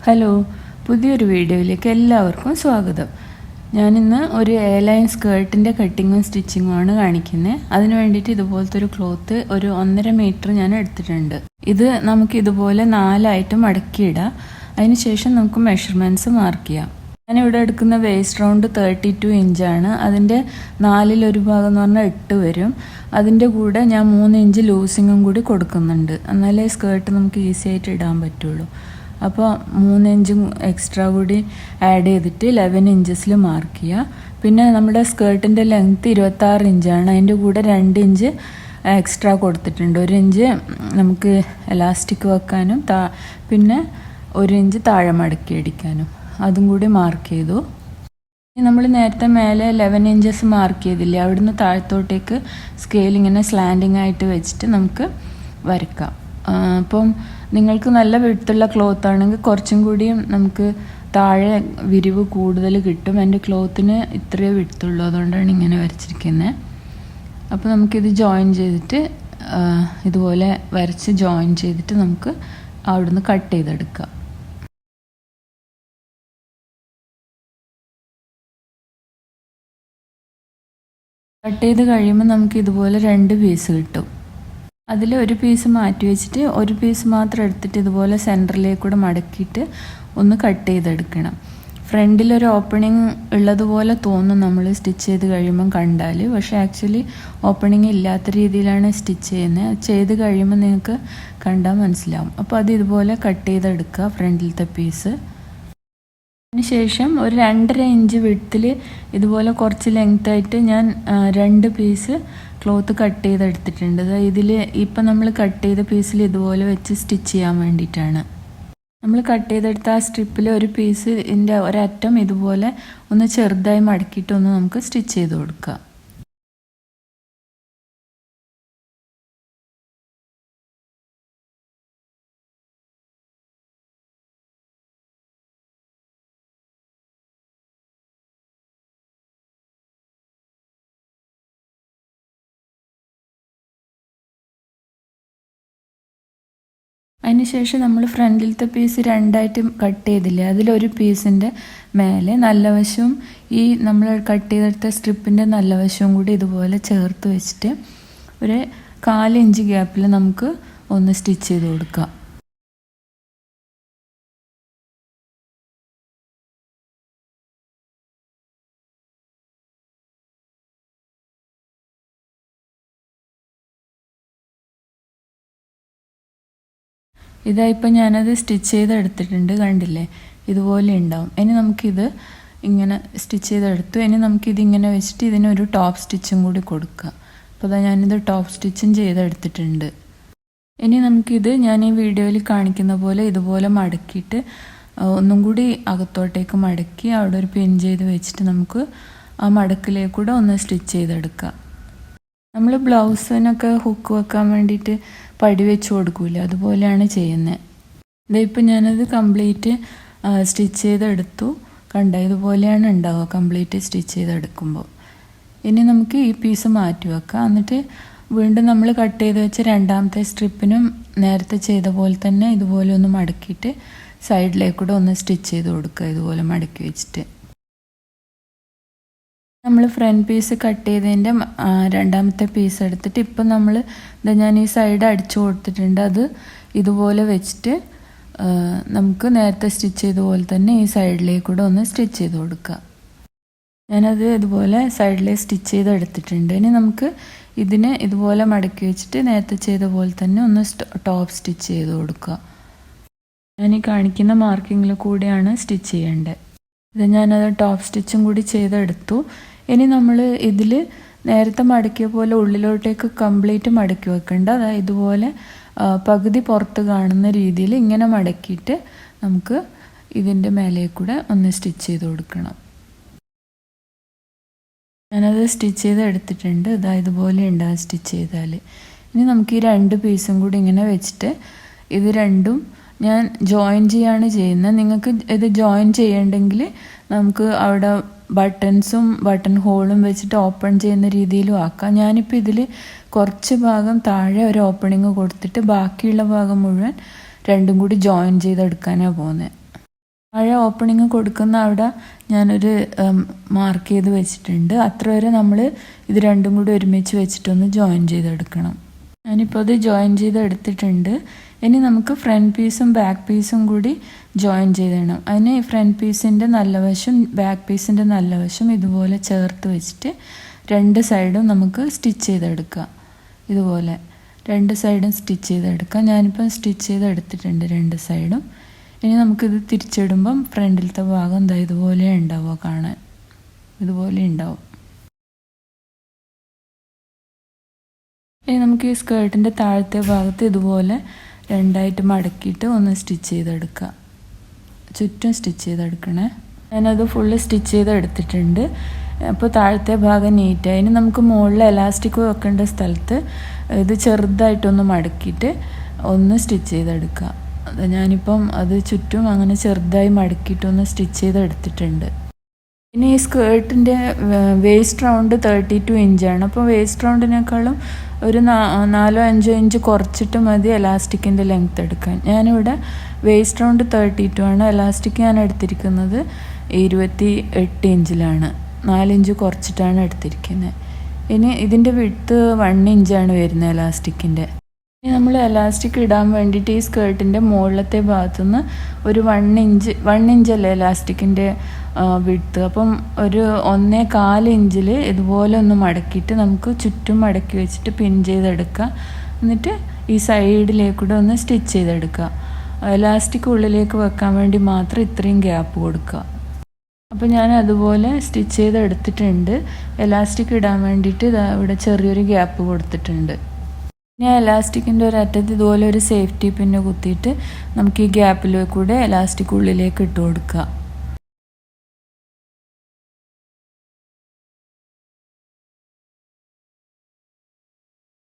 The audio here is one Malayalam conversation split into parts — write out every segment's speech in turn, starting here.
ഹലോ, പുതിയൊരു വീഡിയോയിലേക്ക് എല്ലാവർക്കും സ്വാഗതം. ഞാനിന്ന് ഒരു എയർലൈൻ സ്കേർട്ടിൻ്റെ കട്ടിങ്ങും സ്റ്റിച്ചിങ്ങുമാണ് കാണിക്കുന്നത്. അതിന് വേണ്ടിയിട്ട് ഇതുപോലത്തെ ഒരു ക്ലോത്ത് ഒരു 1.5 മീറ്റർ ഞാൻ എടുത്തിട്ടുണ്ട്. ഇത് നമുക്ക് ഇതുപോലെ 4ആയിട്ട് മടക്കിയിടാം. അതിനുശേഷം നമുക്ക് മെഷർമെൻറ്റ്സ് മാർക്ക് ചെയ്യാം. ഞാനിവിടെ എടുക്കുന്ന വേസ്റ്റ് റൗണ്ട് 32 ഇഞ്ചാണ്. അതിൻ്റെ 4/1 ഭാഗം എന്ന് പറഞ്ഞാൽ 8 വരും. അതിൻ്റെ കൂടെ ഞാൻ 3 ഇഞ്ച് ലൂസിങ്ങും കൂടി കൊടുക്കുന്നുണ്ട്. എന്നാലേ സ്കേർട്ട് നമുക്ക് ഈസി ആയിട്ട് ഇടാൻ പറ്റുള്ളൂ. അപ്പോൾ 3 ഇഞ്ചും എക്സ്ട്രാ കൂടി ആഡ് ചെയ്തിട്ട് 11 ഇഞ്ചസിൽ മാർക്ക് ചെയ്യുക. പിന്നെ നമ്മുടെ സ്കേർട്ടിൻ്റെ ലെങ്ത്ത് 26 ഇഞ്ചാണ്. അതിൻ്റെ കൂടെ 2 ഇഞ്ച് എക്സ്ട്രാ കൊടുത്തിട്ടുണ്ട്. 1 ഇഞ്ച് നമുക്ക് എലാസ്റ്റിക് വെക്കാനും പിന്നെ 1 ഇഞ്ച് താഴെ മടക്കി അടിക്കാനും അതും കൂടി മാർക്ക് ചെയ്തു. നമ്മൾ നേരത്തെ മേലെ 11 ഇഞ്ചസ് മാർക്ക് ചെയ്തില്ലേ, അവിടുന്ന് താഴത്തോട്ടേക്ക് സ്കെയിൽ ഇങ്ങനെ സ്ലാൻഡിങ് ആയിട്ട് വെച്ചിട്ട് നമുക്ക് വരയ്ക്കാം. അപ്പം നിങ്ങൾക്ക് നല്ല വിടുത്തുള്ള ക്ലോത്ത് ആണെങ്കിൽ കുറച്ചും കൂടിയും നമുക്ക് താഴെ വിരിവ് കൂടുതൽ കിട്ടും. എൻ്റെ ക്ലോത്തിന് ഇത്രയേ വിടുത്തുള്ളൂ, അതുകൊണ്ടാണ് ഇങ്ങനെ വരച്ചിരിക്കുന്നത്. അപ്പോൾ നമുക്കിത് ജോയിൻ ചെയ്തിട്ട് ഇതുപോലെ വരച്ച് ജോയിൻ ചെയ്തിട്ട് നമുക്ക് അവിടുന്ന് കട്ട് ചെയ്തെടുക്കാം. കട്ട് ചെയ്ത് കഴിയുമ്പോൾ നമുക്ക് ഇതുപോലെ 2 പീസ് കിട്ടും. അതിൽ ഒരു പീസ് മാറ്റി വെച്ചിട്ട് ഒരു പീസ് മാത്രം എടുത്തിട്ട് ഇതുപോലെ സെൻറ്ററിലേക്കൂടെ മടക്കിയിട്ട് ഒന്ന് കട്ട് ചെയ്തെടുക്കണം. ഫ്രണ്ടിലൊരു ഓപ്പണിങ് ഉള്ളതുപോലെ തോന്നും നമ്മൾ സ്റ്റിച്ച് ചെയ്ത് കഴിയുമ്പം കണ്ടാൽ. പക്ഷേ ആക്ച്വലി ഓപ്പണിങ് ഇല്ലാത്ത രീതിയിലാണ് സ്റ്റിച്ച് ചെയ്യുന്നത്. ചെയ്ത് കഴിയുമ്പോൾ നിങ്ങൾക്ക് കണ്ടാൽ മനസ്സിലാവും. അപ്പോൾ അത് ഇതുപോലെ കട്ട് ചെയ്തെടുക്കുക ഫ്രണ്ടിലത്തെ പീസ്. അതിനുശേഷം ഒരു 2.5 ഇഞ്ച് വിഡ്ത്തിൽ ഇതുപോലെ കുറച്ച് ലെങ്ത്തായിട്ട് ഞാൻ 2 പീസ് ക്ലോത്ത് കട്ട് ചെയ്തെടുത്തിട്ടുണ്ട്. ഇതിൽ ഇപ്പം നമ്മൾ കട്ട് ചെയ്ത പീസിൽ ഇതുപോലെ വെച്ച് സ്റ്റിച്ച് ചെയ്യാൻ വേണ്ടിയിട്ടാണ്. നമ്മൾ കട്ട് ചെയ്തെടുത്ത ആ സ്ട്രിപ്പിൽ ഒരു പീസിൻ്റെ ഒരറ്റം ഇതുപോലെ ഒന്ന് ചെറുതായി മടക്കിയിട്ടൊന്ന് നമുക്ക് സ്റ്റിച്ച് ചെയ്ത് കൊടുക്കാം. അതിനുശേഷം നമ്മൾ ഫ്രണ്ടിലത്തെ പീസ് 2ആയിട്ട് കട്ട് ചെയ്തില്ലേ, അതിലൊരു പീസിൻ്റെ മേലെ നല്ല വശവും ഈ നമ്മൾ കട്ട് ചെയ്തെടുത്ത സ്ട്രിപ്പിൻ്റെ നല്ല വശവും കൂടി ഇതുപോലെ ചേർത്ത് വെച്ചിട്ട് ഒരു 1/4 ഇഞ്ച് ഗ്യാപ്പിൽ നമുക്ക് ഒന്ന് സ്റ്റിച്ച് ചെയ്ത് കൊടുക്കാം. ഇതായിപ്പോൾ ഞാനത് സ്റ്റിച്ച് ചെയ്തെടുത്തിട്ടുണ്ട്, കണ്ടില്ലേ, ഇതുപോലെ ഉണ്ടാവും. ഇനി നമുക്കിത് ഇങ്ങനെ സ്റ്റിച്ച് ചെയ്തെടുത്തു. ഇനി നമുക്കിതിങ്ങനെ വെച്ചിട്ട് ഇതിനൊരു ടോപ്പ് സ്റ്റിച്ചും കൂടി കൊടുക്കുക. അപ്പോൾ അതാ ഞാനിത് ടോപ്പ് സ്റ്റിച്ചും ചെയ്തെടുത്തിട്ടുണ്ട്. ഇനി നമുക്കിത് ഞാൻ ഈ വീഡിയോയിൽ കാണിക്കുന്ന പോലെ ഇതുപോലെ മടക്കിയിട്ട് ഒന്നും കൂടി അകത്തോട്ടേക്ക് മടക്കി അവിടെ ഒരു പിൻ ചെയ്ത് വെച്ചിട്ട് നമുക്ക് ആ മടക്കിലേക്കൂടെ ഒന്ന് സ്റ്റിച്ച് ചെയ്തെടുക്കാം. നമ്മൾ ബ്ലൗസിനൊക്കെ ഹുക്ക് വെക്കാൻ വേണ്ടിയിട്ട് പടി വെച്ച് കൊടുക്കൂല, അതുപോലെയാണ് ചെയ്യുന്നത്. ഇതിപ്പോൾ ഞാനത് കംപ്ലീറ്റ് സ്റ്റിച്ച് ചെയ്തെടുത്തു. കണ്ട, ഇതുപോലെയാണ് ഉണ്ടാവുക കംപ്ലീറ്റ് സ്റ്റിച്ച് ചെയ്തെടുക്കുമ്പോൾ. ഇനി നമുക്ക് ഈ പീസ് മാറ്റി വെക്കാം. എന്നിട്ട് വീണ്ടും നമ്മൾ കട്ട് ചെയ്ത് വെച്ച 2ാമത്തെ സ്ട്രിപ്പിനും നേരത്തെ ചെയ്ത പോലെ തന്നെ ഇതുപോലെ ഒന്ന് മടക്കിയിട്ട് സൈഡിലേക്കൂടെ ഒന്ന് സ്റ്റിച്ച് ചെയ്ത് കൊടുക്കുക, ഇതുപോലെ മടക്കി വെച്ചിട്ട്. നമ്മൾ ഫ്രണ്ട് പീസ് കട്ട് ചെയ്തതിൻ്റെ 2ാമത്തെ പീസ് എടുത്തിട്ട് ഇപ്പം നമ്മൾ ഞാൻ ഈ സൈഡ് അടിച്ചു കൊടുത്തിട്ടുണ്ട്. അത് ഇതുപോലെ വെച്ചിട്ട് നമുക്ക് നേരത്തെ സ്റ്റിച്ച് ചെയ്ത പോലെ തന്നെ ഈ സൈഡിലേക്കൂടെ ഒന്ന് സ്റ്റിച്ച് ചെയ്ത് കൊടുക്കുക. ഞാനത് ഇതുപോലെ സൈഡിലെ സ്റ്റിച്ച് ചെയ്ത് എടുത്തിട്ടുണ്ട്. ഇനി നമുക്ക് ഇതിന് ഇതുപോലെ മടക്കി വെച്ചിട്ട് നേരത്തെ ചെയ്ത പോലെ തന്നെ ഒന്ന് ടോപ്പ് സ്റ്റിച്ച് ചെയ്ത് കൊടുക്കുക. ഞാൻ ഈ കാണിക്കുന്ന മാർക്കിങ്ങിൽ കൂടിയാണ് സ്റ്റിച്ച് ചെയ്യേണ്ടത്. ഇത് ഞാനത് ടോപ്പ് സ്റ്റിച്ചും കൂടി ചെയ്തെടുത്തു. ഇനി നമ്മൾ ഇതിൽ നേരത്തെ മടക്കിയ പോലെ ഉള്ളിലോട്ടേക്ക് കംപ്ലീറ്റ് മടക്കി വെക്കേണ്ട. അതായത് ഇതുപോലെ പകുതി പുറത്ത് കാണുന്ന രീതിയിൽ ഇങ്ങനെ മടക്കിയിട്ട് നമുക്ക് ഇതിൻ്റെ മേലെ കൂടെ ഒന്ന് സ്റ്റിച്ച് ചെയ്ത് കൊടുക്കണം. ഞാനത് സ്റ്റിച്ച് ചെയ്ത് എടുത്തിട്ടുണ്ട്. ഇതുപോലെ ഉണ്ടാകും സ്റ്റിച്ച് ചെയ്താൽ. ഇനി നമുക്ക് ഈ 2 പീസും കൂടി ഇങ്ങനെ വെച്ചിട്ട് ഇത് രണ്ടും ഞാൻ ജോയിൻ ചെയ്യാണ് ചെയ്യുന്നത്. നിങ്ങൾക്ക് ഇത് ജോയിൻ ചെയ്യണ്ടെങ്കിൽ നമുക്ക് അവിടെ ബട്ടൺസും ബട്ടൺ ഹോളും വെച്ചിട്ട് ഓപ്പൺ ചെയ്യുന്ന രീതിയിലും ആക്കാം. ഞാനിപ്പോൾ ഇതിൽ കുറച്ച് ഭാഗം താഴെ ഒരു ഓപ്പണിങ് കൊടുത്തിട്ട് ബാക്കിയുള്ള ഭാഗം മുഴുവൻ രണ്ടും കൂടി ജോയിൻ ചെയ്തെടുക്കാനാണ് പോകുന്നത്. താഴെ ഓപ്പണിങ് കൊടുക്കുന്ന അവിടെ ഞാനൊരു മാർക്ക് ചെയ്ത് വെച്ചിട്ടുണ്ട്. അത്ര വരെ നമ്മൾ ഇത് രണ്ടും കൂടി ഒരുമിച്ച് വെച്ചിട്ടൊന്ന് ജോയിൻ ചെയ്തെടുക്കണം. ഞാനിപ്പോൾ അത് ജോയിൻ ചെയ്തെടുത്തിട്ടുണ്ട്. ഇനി നമുക്ക് ഫ്രണ്ട് പീസും ബാക്ക് പീസും കൂടി ജോയിൻ ചെയ്തിടണം. അതിന് ഫ്രണ്ട് പീസിൻ്റെ നല്ല വശം ബാക്ക് പീസിൻ്റെ നല്ല വശം ഇതുപോലെ ചേർത്ത് വെച്ചിട്ട് രണ്ട് സൈഡും നമുക്ക് സ്റ്റിച്ച് ചെയ്തെടുക്കാം. ഇതുപോലെ രണ്ട് സൈഡും സ്റ്റിച്ച് ചെയ്തെടുക്കാം. ഞാനിപ്പം സ്റ്റിച്ച് ചെയ്തെടുത്തിട്ടുണ്ട് രണ്ട് സൈഡും. ഇനി നമുക്കിത് തിരിച്ചിടുമ്പം ഫ്രണ്ടിലത്തെ ഭാഗം എന്താ ഇതുപോലെ ഉണ്ടാവുക, കാണാൻ ഇതുപോലെ ഉണ്ടാവും. ഇനി നമുക്ക് ഈ സ്കേർട്ടിൻ്റെ താഴത്തെ ഭാഗത്ത് ഇതുപോലെ രണ്ടായിട്ട് മടക്കിയിട്ട് ഒന്ന് സ്റ്റിച്ച് ചെയ്തെടുക്കുക. ചുറ്റും സ്റ്റിച്ച് ചെയ്തെടുക്കണേ. ഞാനത് ഫുള്ള് സ്റ്റിച്ച് ചെയ്തെടുത്തിട്ടുണ്ട്. അപ്പോൾ താഴത്തെ ഭാഗം നീറ്റായി. ഇനി നമുക്ക് മുകളിൽ എലാസ്റ്റിക് വെക്കേണ്ട സ്ഥലത്ത് ഇത് ചെറുതായിട്ടൊന്ന് മടക്കിയിട്ട് ഒന്ന് സ്റ്റിച്ച് ചെയ്തെടുക്കുക. ഞാനിപ്പം അത് ചുറ്റും അങ്ങനെ ചെറുതായി മടക്കിയിട്ടൊന്ന് സ്റ്റിച്ച് ചെയ്തെടുത്തിട്ടുണ്ട്. ഇനി ഈ സ്കേർട്ടിൻ്റെ വേസ്റ്റ് റൗണ്ട് 32 ഇഞ്ചാണ്. അപ്പോൾ വേസ്റ്റ് റൗണ്ടിനേക്കാളും ഒരു 4-5 ഇഞ്ച് കുറച്ചിട്ട് മതി എലാസ്റ്റിക്കിൻ്റെ ലെങ്ത്ത് എടുക്കാൻ. ഞാനിവിടെ വേസ്റ്റ് റൗണ്ട് 32 ആണ്. എലാസ്റ്റിക് ഞാൻ എടുത്തിരിക്കുന്നത് 28 ഇഞ്ചിലാണ്. 4 ഇഞ്ച് കുറച്ചിട്ടാണ് എടുത്തിരിക്കുന്നത്. ഇനി ഇതിൻ്റെ വിഡ്ത്ത് 1 ഇഞ്ചാണ് വരുന്നത് എലാസ്റ്റിക്കിൻ്റെ. ഇനി നമ്മൾ എലാസ്റ്റിക് ഇടാൻ വേണ്ടിയിട്ട് ഈ സ്കേർട്ടിൻ്റെ മുകളിലത്തെ ഭാഗത്തുനിന്ന് ഒരു 1 ഇഞ്ചല്ലേ എലാസ്റ്റിക്കിൻ്റെ വിഡ്ത്ത്. അപ്പം ഒരു 1.25 ഇഞ്ചിൽ ഇതുപോലെ ഒന്ന് മടക്കിയിട്ട് നമുക്ക് ചുറ്റും മടക്കി വെച്ചിട്ട് പിൻ ചെയ്തെടുക്കുക. എന്നിട്ട് ഈ സൈഡിലേക്കൂടെ ഒന്ന് സ്റ്റിച്ച് ചെയ്തെടുക്കുക. എലാസ്റ്റിക് ഉള്ളിലേക്ക് വെക്കാൻ വേണ്ടി മാത്രം ഇത്രയും ഗ്യാപ്പ് കൊടുക്കുക. അപ്പോൾ ഞാൻ അതുപോലെ സ്റ്റിച്ച് ചെയ്തെടുത്തിട്ടുണ്ട്. എലാസ്റ്റിക് ഇടാൻ വേണ്ടിയിട്ട് ഇവിടെ ചെറിയൊരു ഗ്യാപ്പ് കൊടുത്തിട്ടുണ്ട്. ഞാൻ എലാസ്റ്റിക്കിൻ്റെ ഒരറ്റത്ത് ഇതുപോലെ ഒരു സേഫ്റ്റി പിന്ന് കുത്തിയിട്ട് നമുക്ക് ഈ ഗ്യാപ്പിൽ കൂടെ എലാസ്റ്റിക് ഉള്ളിലേക്ക് ഇട്ട് കൊടുക്കുക.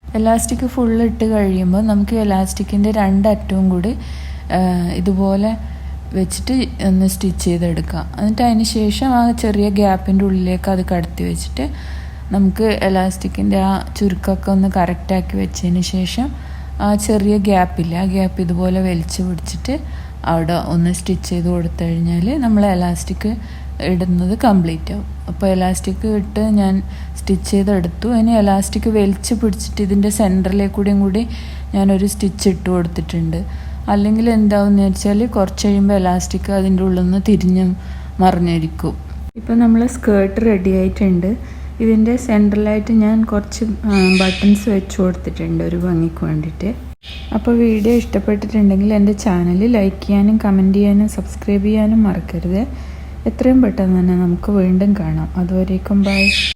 എലാസ്റ്റിക് ഫുള്ള് ഇട്ട് കഴിയുമ്പോൾ നമുക്ക് എലാസ്റ്റിക്കിൻ്റെ രണ്ടറ്റവും കൂടി ഇതുപോലെ വെച്ചിട്ട് ഒന്ന് സ്റ്റിച്ച് ചെയ്തെടുക്കുക. എന്നിട്ട് അതിന് ശേഷം ആ ചെറിയ ഗ്യാപ്പിൻ്റെ ഉള്ളിലേക്ക് അത് കടത്തി വെച്ചിട്ട് നമുക്ക് എലാസ്റ്റിക്കിൻ്റെ ആ ചുരുക്കമൊക്കെ ഒന്ന് കറക്റ്റാക്കി വെച്ചതിന് ശേഷം ആ ചെറിയ ഗ്യാപ്പില്ല, ആ ഗ്യാപ്പ് ഇതുപോലെ വലിച്ചു പിടിച്ചിട്ട് അവിടെ ഒന്ന് സ്റ്റിച്ച് ചെയ്ത് കൊടുത്തു കഴിഞ്ഞാൽ നമ്മൾ എലാസ്റ്റിക് ഇടുന്നത് കംപ്ലീറ്റ് ആവും. അപ്പോൾ എലാസ്റ്റിക് ഇട്ട് ഞാൻ സ്റ്റിച്ച് ചെയ്തെടുത്തു. ഇനി എലാസ്റ്റിക് വലിച്ച് പിടിച്ചിട്ട് ഇതിൻ്റെ സെൻറ്ററിലേക്കൂടെയും കൂടി ഞാനൊരു സ്റ്റിച്ച് ഇട്ട് കൊടുത്തിട്ടുണ്ട്. അല്ലെങ്കിൽ എന്താവുമെന്ന് വെച്ചാൽ കുറച്ച് കഴിയുമ്പോൾ എലാസ്റ്റിക് അതിൻ്റെ ഉള്ളിൽ നിന്ന് തിരിഞ്ഞ് മറിഞ്ഞിരിക്കും. ഇപ്പം നമ്മൾ സ്കേർട്ട് റെഡി ആയിട്ടുണ്ട്. ഇതിൻ്റെ സെൻട്രലായിട്ട് ഞാൻ കുറച്ച് ബട്ടൺസ് വെച്ച് കൊടുത്തിട്ടുണ്ട് ഒരു ഭംഗിക്ക് വേണ്ടിയിട്ട്. അപ്പോൾ വീഡിയോ ഇഷ്ടപ്പെട്ടിട്ടുണ്ടെങ്കിൽ എൻ്റെ ചാനൽ ലൈക്ക് ചെയ്യാനും കമൻറ്റ് ചെയ്യാനും സബ്സ്ക്രൈബ് ചെയ്യാനും മറക്കരുത്. എത്രയും പെട്ടെന്ന് തന്നെ നമുക്ക് വീണ്ടും കാണാം. അതുവരേക്കും ബൈ.